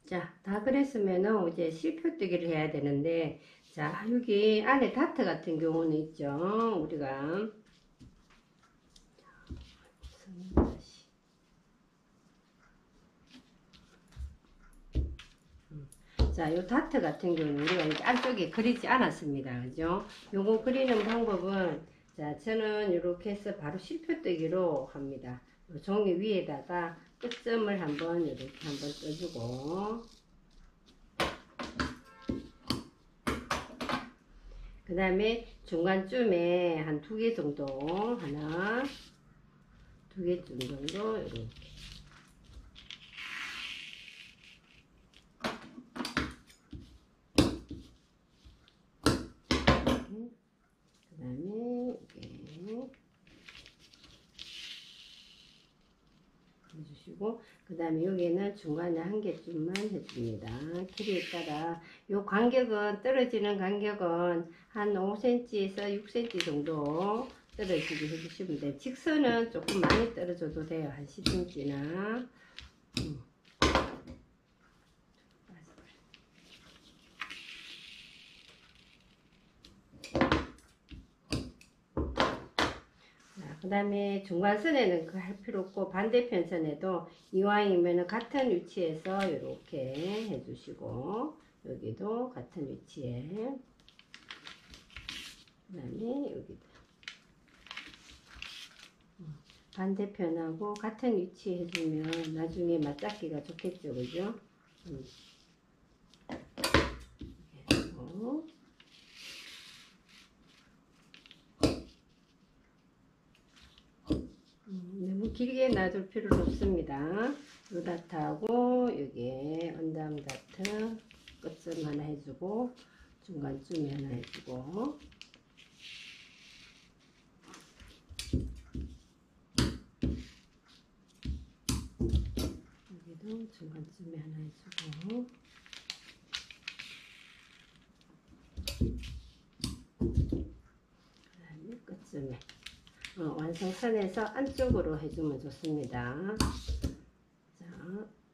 자, 다 그랬으면은 이제 실표뜨기를 해야 되는데, 자, 여기 안에 다트 같은 경우는 있죠. 우리가. 자, 요 다트 같은 경우는 우리가 이렇게 안쪽에 그리지 않았습니다. 그죠? 요거 그리는 방법은, 자, 저는 이렇게 해서 바로 실표뜨기로 합니다. 요 종이 위에다가 끝점을 한번 이렇게 한번 떠주고, 그 다음에 중간쯤에 한 2개 정도, 하나, 2개쯤 정도, 이렇게. 그 다음에 이렇게 해주시고, 그 다음에 여기는 중간에 1개쯤만 해줍니다. 길이에 따라 요 간격은, 떨어지는 간격은 한 5cm에서 6cm 정도 떨어지게 해주시면 돼요. 직선은 조금 많이 떨어져도 돼요. 한 10cm나. 그 다음에 중간선에는 그 할 필요 없고, 반대편 선에도 이왕이면 같은 위치에서 이렇게 해주시고, 여기도 같은 위치에, 그 다음에 여기도 반대편하고 같은 위치에 해주면 나중에 맞잡기가 좋겠죠. 그죠? 그리고 너무 길게 놔둘 필요는 없습니다. 요 다트하고 여기에 언담 다트 끝점 하나 해주고, 중간쯤에 하나 해주고, 여기도 중간쯤에 하나 해주고, 그 다음에 끝쯤에 완성선에서 안쪽으로 해주면 좋습니다. 자,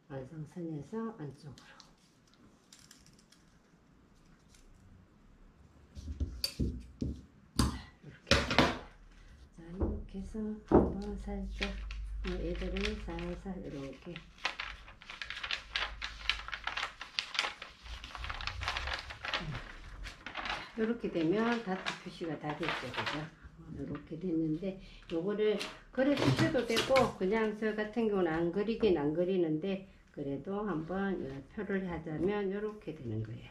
완성선에서 안쪽으로. 이렇게 해서 한번 살짝 얘들을 살살 이렇게 이렇게 되면 다트 표시가 다 됐죠. 그죠? 이렇게 됐는데, 요거를 그려 주셔도 되고, 그냥 저 같은 경우는 안 그리긴 안 그리는데, 그래도 한번 표를 하자면 이렇게 되는 거예요.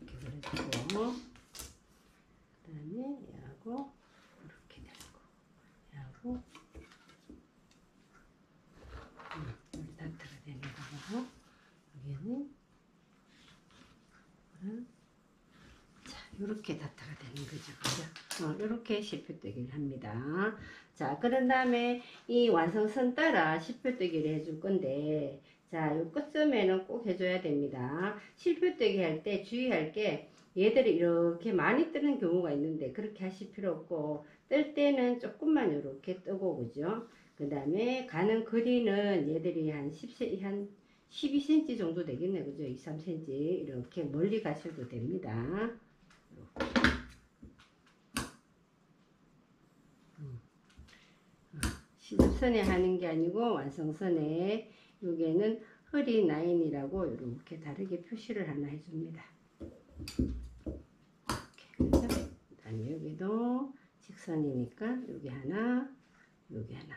이렇게 그려주고, 그 다음에 얘하고 이렇게 되는 거, 얘하고 여기 다트가 되는 거고, 여기는 자, 이렇게 다트가 되는 거죠. 그죠? 이렇게 실표뜨기를 합니다. 자, 그런 다음에 이 완성선 따라 실표뜨기를 해줄 건데, 자, 요 끝점에는 꼭 해줘야 됩니다. 실표뜨기 할 때 주의할 게, 얘들이 이렇게 많이 뜨는 경우가 있는데 그렇게 하실 필요 없고, 뜰 때는 조금만 이렇게 뜨고, 그죠? 그 다음에 가는 거리는 얘들이 한 12cm 정도 되겠네, 그죠? 2, 3cm 이렇게 멀리 가셔도 됩니다. 시접선에 하는 게 아니고 완성선에, 여기에는 허리 라인이라고 이렇게 다르게 표시를 하나 해줍니다. 이렇게. 그 다음에 여기도 직선이니까 여기 하나, 여기 하나.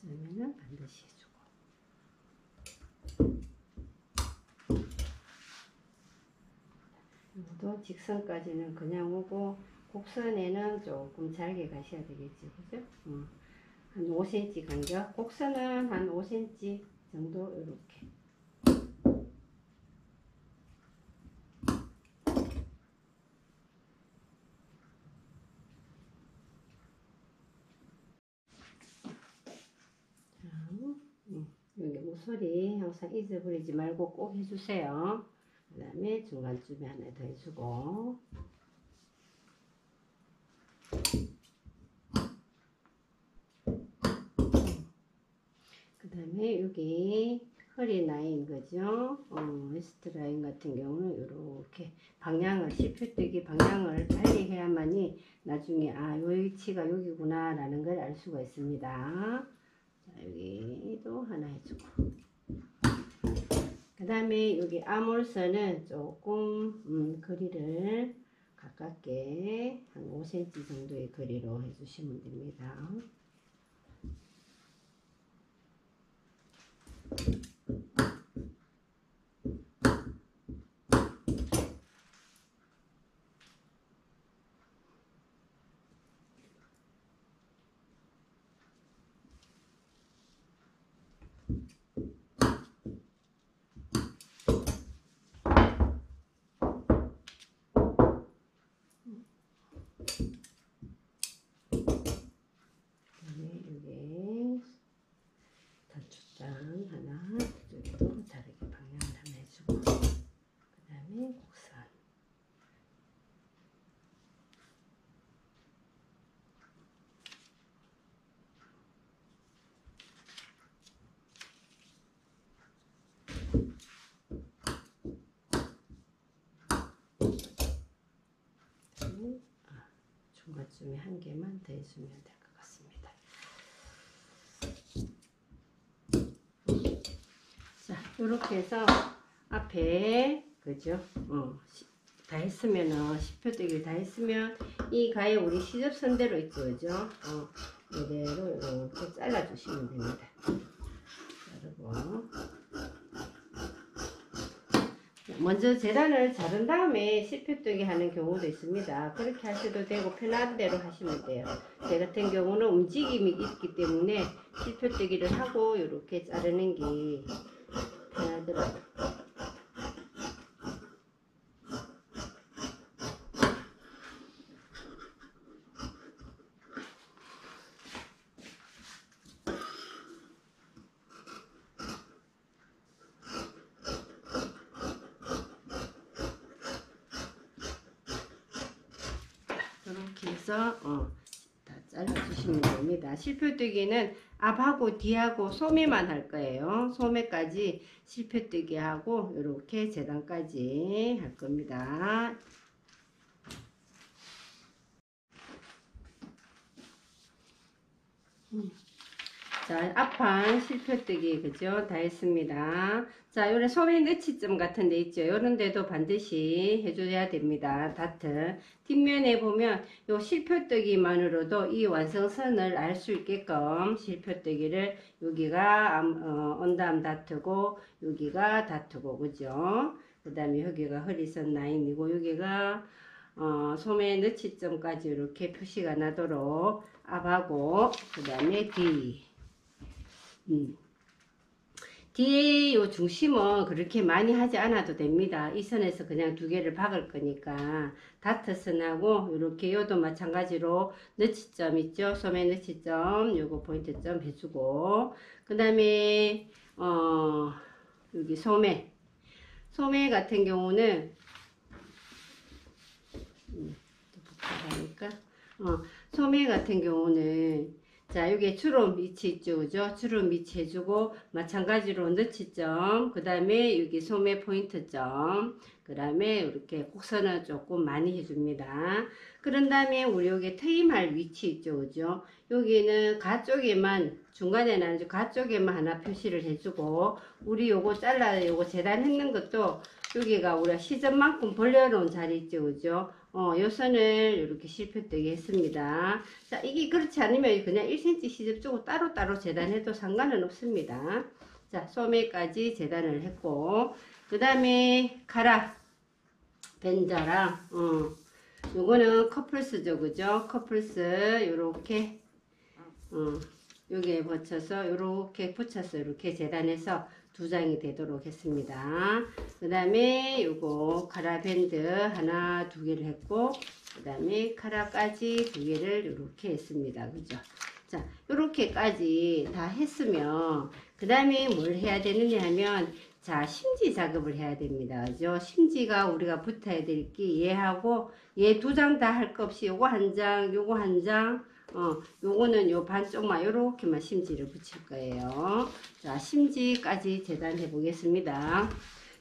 어쩌면은 반드시 해주고. 여기도 직선까지는 그냥 오고, 곡선에는 조금 잘게 가셔야 되겠죠. 그죠? 한 5cm 간격. 곡선은 한 5cm 정도 이렇게. 여기 모서리 항상 잊어버리지 말고 꼭 해주세요. 그 다음에 중간쯤에 하나 더 해주고, 그 다음에 여기 허리 라인 거죠. 웨스트 라인 같은 경우는 이렇게 방향을, 실표뜨기 방향을 빨리 해야만이 나중에 요 위치가 여기구나 라는 걸 알 수가 있습니다. 자, 여기도 하나 해주고, 그 다음에 여기 아몰선은 조금 거리를 가깝게 한 5cm 정도의 거리로 해주시면 됩니다. 여기 단축장 하나, 이쪽도 다르게 방향을 하나 해주고, 그 다음에 곡선. 중간쯤에 한 개만 더 해주면 될 것 같습니다. 자, 이렇게 해서 앞에 그죠? 다 했으면은 실표뜨기 다 했으면 이 가에 우리 시접선대로 있죠, 그죠? 이대로 이렇게 잘라주시면 됩니다. 자르고. 먼저 재단을 자른 다음에 실표뜨기 하는 경우도 있습니다. 그렇게 하셔도 되고 편한 대로 하시면 돼요. 제 같은 경우는 움직임이 있기 때문에 실표뜨기를 하고 이렇게 자르는 게 편하더라고요. 이렇게 해서 다 잘라주시면 됩니다. 실표뜨기는 앞하고 뒤하고 소매만 할 거예요. 소매까지 실표뜨기 하고 이렇게 재단까지 할 겁니다. 자, 앞판 실표뜨기 그죠? 다 했습니다. 자, 요런 소매 너치점 같은 데 있죠? 요런 데도 반드시 해줘야 됩니다. 다트. 뒷면에 보면 요 실표뜨기만으로도 이 완성선을 알 수 있게끔 실표뜨기를 여기가 언담 다트고 여기가 다트고 그죠? 그 다음에 여기가 허리선 라인이고 여기가 소매 너치점까지 이렇게 표시가 나도록 앞하고 그 다음에 뒤. 뒤에 요 중심은 그렇게 많이 하지 않아도 됩니다. 이 선에서 그냥 두 개를 박을 거니까 다트선하고 이렇게 요도 마찬가지로 너치점 있죠? 소매 너치점 요거 포인트점 해주고 그 다음에 여기 소매 같은 경우는 소매 같은 경우는 자, 여기 주름 밑이 있죠, 그죠? 주름 밑이 해주고, 마찬가지로 너치점, 그 다음에 여기 소매 포인트점, 그 다음에 이렇게 곡선을 조금 많이 해줍니다. 그런 다음에 우리 여기 트임할 위치 있죠, 그죠? 여기는 가쪽에만, 중간에는 아주 가쪽에만 하나 표시를 해주고, 우리 요거 요거 재단했는 것도 여기가 우리가 시접만큼 벌려놓은 자리 있죠, 그죠? 요 선을 이렇게 실표뜨기 했습니다. 자, 이게 그렇지 않으면 그냥 1cm 시접 주고 따로따로 재단해도 상관은 없습니다. 자, 소매까지 재단을 했고, 그 다음에 카라, 벤자랑, 요거는 커플스죠, 그죠? 커플스, 요렇게, 여기에 붙여서, 요렇게 붙여서 이렇게 재단해서 두 장이 되도록 했습니다. 그 다음에 요거 카라 밴드 하나 두 개를 했고 그 다음에 카라까지 두 개를 이렇게 했습니다. 그죠? 자, 요렇게까지 다 했으면 그 다음에 뭘 해야 되느냐 하면 자, 심지 작업을 해야 됩니다. 그죠? 심지가 우리가 붙어야 될 게 얘하고 얘 두 장 다 할 거 없이 요거 한 장, 요거 한 장, 요거는 요 반쪽만 요렇게만 심지를 붙일 거예요. 자, 심지까지 재단해 보겠습니다.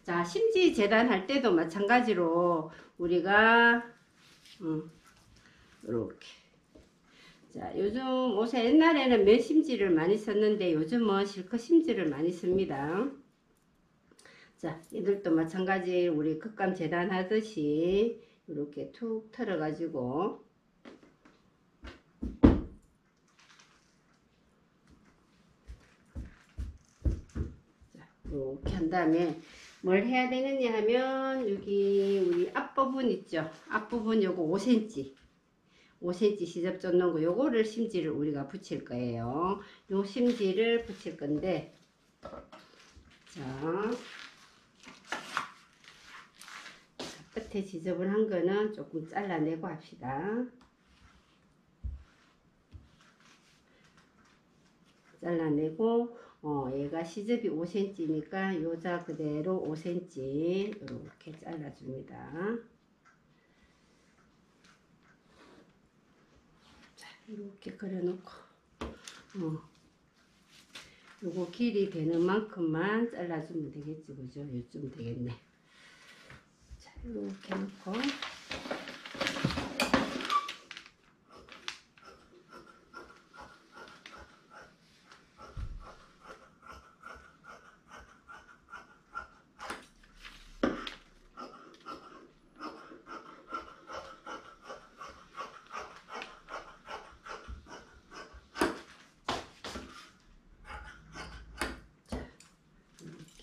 자, 심지 재단할 때도 마찬가지로 우리가 요렇게. 자, 요즘 옷에 옛날에는 면 심지를 많이 썼는데 요즘은 실컷 심지를 많이 씁니다. 자, 이들도 마찬가지 우리 극감 재단하듯이 이렇게 툭 털어 가지고 이렇게 한 다음에 뭘 해야 되느냐 하면 여기 우리 앞부분 있죠. 앞부분 요거 5cm 5cm 시접 쫓는 거 요거를 심지를 우리가 붙일 거예요. 요 심지를 붙일 건데 자, 끝에 지접을 한 거는 조금 잘라내고 합시다. 잘라내고 얘가 시접이 5cm니까 요자 그대로 5cm 이렇게 잘라줍니다. 자, 이렇게 그려놓고 요거 길이 되는 만큼만 잘라주면 되겠지, 그죠? 요쯤 되겠네. 자, 이렇게 놓고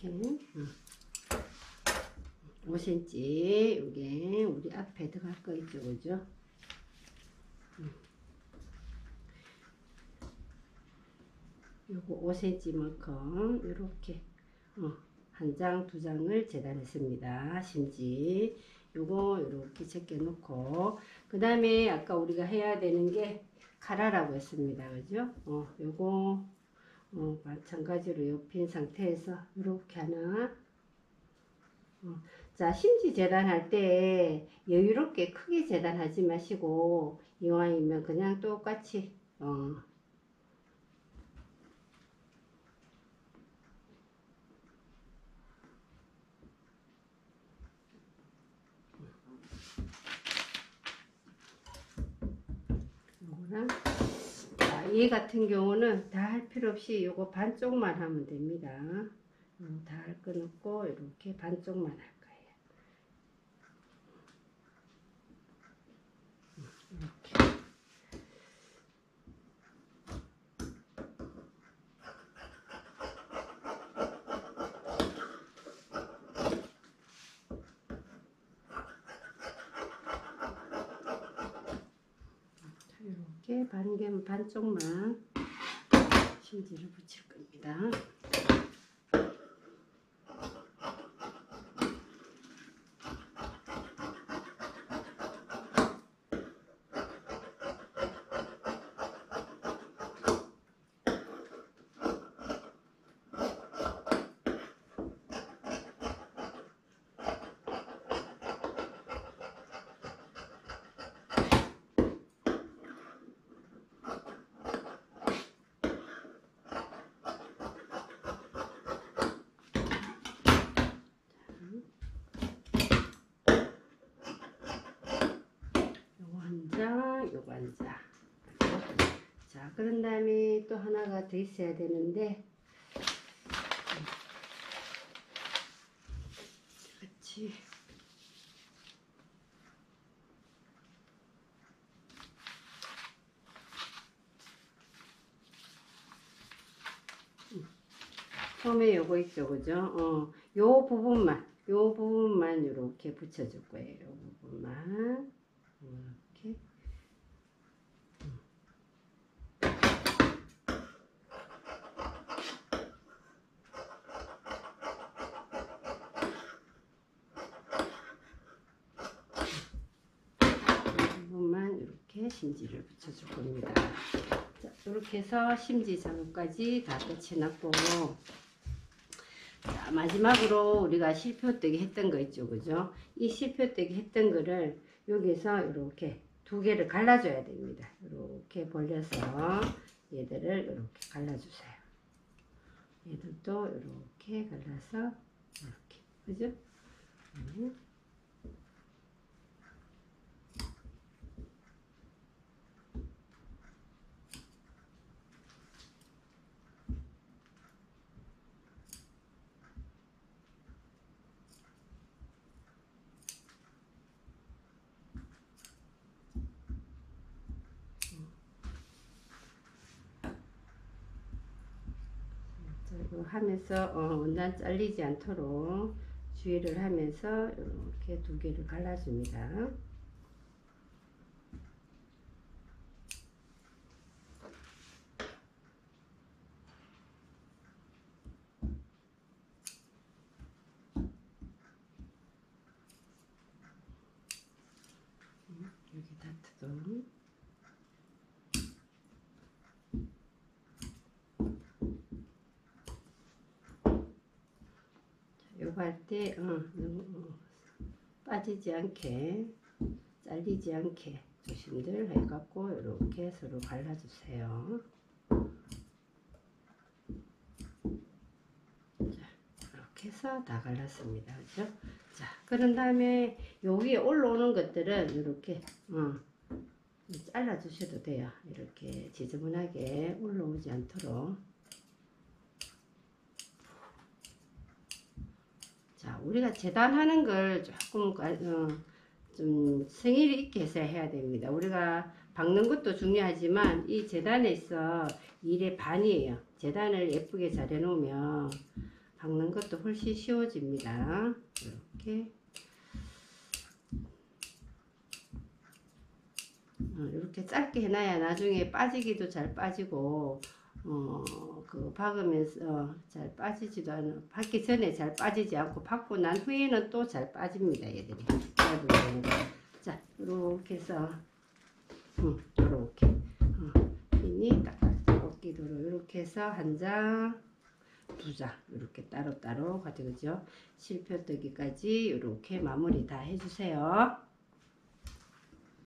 이렇게 5cm 이게 우리 앞에 들어갈 거 있죠, 그죠? 요거 5cm만큼 이렇게 한 장, 두 장을 재단했습니다. 심지 요거 이렇게 제껴 놓고 그 다음에 아까 우리가 해야 되는 게 카라라고 했습니다. 그죠? 요거 마찬가지로 옆인 상태에서 이렇게 하나 자, 심지 재단할 때 여유롭게 크게 재단하지 마시고 이왕이면 그냥 똑같이 요거랑 자, 얘 같은 경우는 다 할 필요 없이 요거 반쪽만 하면 됩니다. 다 할 건 없고 이렇게 반쪽만 할 거예요. 이렇게. 이렇게 반쪽만 심지를 붙일 겁니다. 요거 한 장. 자, 그런 다음에 또 하나가 더 있어야 되는데 같이 처음에 요거 있죠, 그죠? 요 부분만 이렇게 붙여줄 거예요. 요 부분만 이렇게. 이렇게 심지를 붙여줄 겁니다. 자, 이렇게 해서 심지 작업까지 다 끝이 났고 자, 마지막으로 우리가 실표뜨기 했던 거 있죠, 그죠? 이 실표뜨기 했던 거를 여기서 이렇게 두 개를 갈라줘야 됩니다. 이렇게 벌려서 얘들을 이렇게 갈라주세요. 얘들도 이렇게 갈라서 이렇게, 그죠? 이거 하면서 원단 잘리지 않도록 주의를 하면서 이렇게 두 개를 갈라줍니다. 여기 다트도 요거 할 때 빠지지 않게 잘리지 않게 조심들 해갖고 이렇게 서로 갈라주세요. 자, 이렇게 해서 다 갈랐습니다. 그죠? 자, 그런 다음에 여기에 올라오는 것들은 이렇게 잘라 주셔도 돼요. 이렇게 지저분하게 올라오지 않도록. 자, 우리가 재단하는 걸 조금 좀 성의를 있게 해서 해야 됩니다. 우리가 박는 것도 중요하지만 이 재단에서 일의 반이에요. 재단을 예쁘게 잘 해놓으면 박는 것도 훨씬 쉬워집니다. 이렇게 이렇게 짧게 해놔야 나중에 빠지기도 잘 빠지고 그 박으면서 잘 빠지지도 않아. 박기 전에 잘 빠지지 않고 박고 난 후에는 또 잘 빠집니다. 얘들이. 자, 이렇게 해서 이렇게 핀이 딱딱 꺾이도록 이렇게 해서 한 장, 두 장 이렇게 따로따로 가지고죠. 실표뜨기까지 이렇게 마무리 다 해주세요.